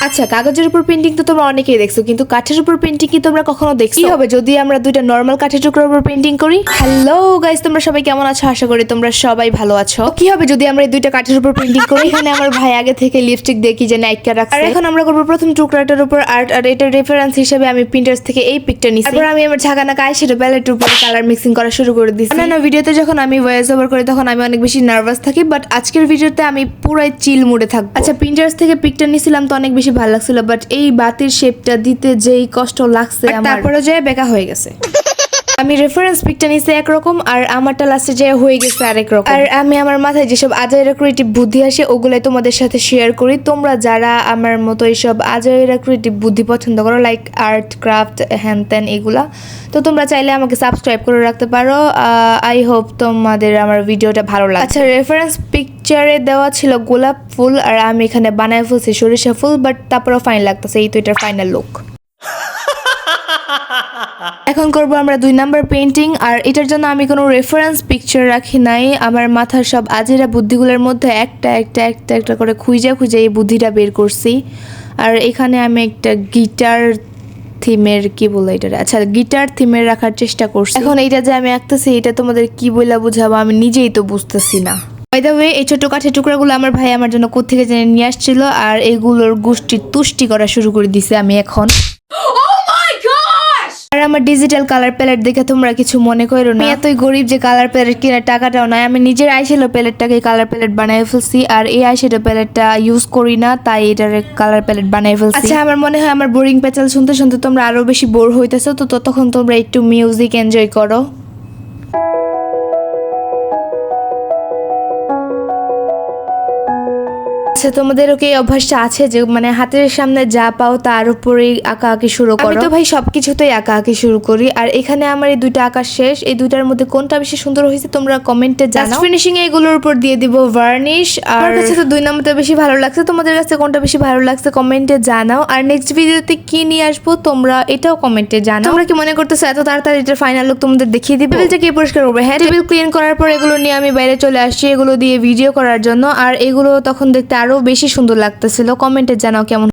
আচ্ছা, কাগজের উপর পেন্টিং তো তোমরা অনেকেই দেখছো, কিন্তু কাঠের উপর পেন্টিং কি তোমরা কখনো দেখছো? কি হবে যদি আমরা দুইটা নরমাল কাঠের টুকরার উপর পেন্টিং করি? হ্যালো গাইস, তোমরা সবাই কেমন আছো? আশা করি তোমরা সবাই ভালো আছো। কি হবে যদি আমরা এই দুইটা কাঠের উপর পেন্টিং করি? এখানে আমার ভাই আগে থেকে লিপস্টিক দিয়ে কি যেন আইকা রাখছে, আর এখন আমরা করব প্রথম টুকরাটার উপর আর্ট। আর এটার রেফারেন্স হিসেবে আমি প্রিন্টার্স থেকে এই পিকটা নিছি। তারপর আমি আমার ঝাঁকানাকা আইশ্যাডো প্যালেটের উপর কালার মিক্সিং করা শুরু করে দিছি। না ভিডিওতে যখন আমি ভয়েস ওভার করি তখন আমি অনেক বেশি নার্ভাস থাকি, বাট আজকের ভিডিওতে আমি পুরাই চিল মুডে থাকবো। আচ্ছা, প্রিন্টার্স থেকে পিকটা নিছিলাম তো অনেক বেশি ভালো লাগছিল, বাট এই বাতির শেপটা দিতে যেই কষ্ট লাগছে আমার, তারপরে যায় বেকা হয়ে গেছে। আমি রেফারেন্স পিকটা নিছি একরকম, আর আমারটা লাস্টে যে হয়ে গেছে আরেক রকম। আর আমি আমার মাথায় যেসব আজাইরা ক্রিয়েটিভ বুদ্ধি আসে ওগুলাই তোমাদের সাথে শেয়ার করি। তোমরা যারা আমার মতো এইসব আজাইরা ক্রিয়েটিভ বুদ্ধি পছন্দ করো, লাইক আর্ট ক্রাফট হ্যান ত্যান এগুলা, তো তোমরা চাইলে আমাকে সাবস্ক্রাইব করে রাখতে পারো। আই হোপ তোমাদের আমার ভিডিওটা ভালো লাগে। আচ্ছা, রেফারেন্স পিকচারে দেওয়া ছিল গোলাপ ফুল, আর আমি এখানে বানায় ফেলছি সরিষা ফুল, বাট তারপরেও ফাইন লাগতেছে। এই তো এটার ফাইনাল লুক। এখন করব আমরা 2 নাম্বার পেইন্টিং, আর এটার জন্য আমি কোনো রেফারেন্স পিকচার রাখি নাই। আমার মাথার সব আজেরা বুদ্ধিগুলোর মধ্যে একটা একটা একটা একটা করে খুঁজে খুঁজে এই বুদ্ধিটা বের করছি। আর এখানে আমি একটা গিটার থিমের কি বলে এটা, আচ্ছা গিটার থিমের রাখার চেষ্টা করছি। এখন এইটা যে আমি আঁকতেছি এটা তোমাদের কি বলে বুঝাবো আমি নিজেই তো বুঝতেছি না। বাই দ্য ওয়ে, এই ছোট কাঠের টুকরাগুলো আমার ভাই আমার জন্য কোত্থেকে জেনে নিয়ে আসছিল, আর এগুলোর গোষ্ঠীর তুষ্টি করা শুরু করে দিছে আমি এখন। আর আমার ডিজিটাল কালার প্যালেট দেখে তোমরা কিছু মনে করো না, এতই গরিব যে কালার প্যালেট কেনার টাকাটাও নাই। আমি নিজের আইশ্যাডো প্যালেটটাকে কালার প্যালেট বানিয়ে ফেলছি, আর এই আইশ্যাডো প্যালেটটা ইউজ করি না, তাই এটার কালার প্যালেট বানিয়ে ফেলছি। আচ্ছা, আমার মনে হয় আমার বোরিং প্যাচাল শুনতে শুনতে তোমরা আরো বেশি বোর হইতেছো, তো ততক্ষণ তোমরা একটু মিউজিক এনজয় করো। আচ্ছা, তোমাদেরও কি অভ্যাসটা আছে যে মানে হাতের সামনে যা পাও তার উপরেই আঁকাআঁকি শুরু করো? আমি তো ভাই সবকিছুতেই আঁকাআঁকি শুরু করি। আর এখানে আমার এই দুইটা আঁকা শেষ। এই দুইটার মধ্যে কোনটা বেশি সুন্দর হয়েছে তোমরা কমেন্টে জানাও। ফিনিশিং এ এগুলোর উপর দিয়ে দিব ভার্নিশ। আর আমার কাছে তো 2 নাম্বারটা বেশি ভালো লাগছে, তোমাদের কাছে কোনটা বেশি ভালো লাগছে কমেন্টে জানাও। আর নেক্সট ভিডিওতে কি নিয়ে আসবো তোমরা এটাও কমেন্টে জানাও। তোমরা কি মনে করতেছো এত তাড়াতাড়ি এটার ফাইনাল লুক তোমাদের দেখিয়ে দিব? টেবিলটা কি পরিষ্কার করবে? হ্যাঁ, টেবিল ক্লিন করার পর এগুলো নিয়ে আমি বাইরে চলে আসছি এগুলো দিয়ে ভিডিও করার জন্য। আর এগুলো তখন দেখতে আরো বেশি সুন্দর লাগতেছিল। কমেন্টে জানাও কেমন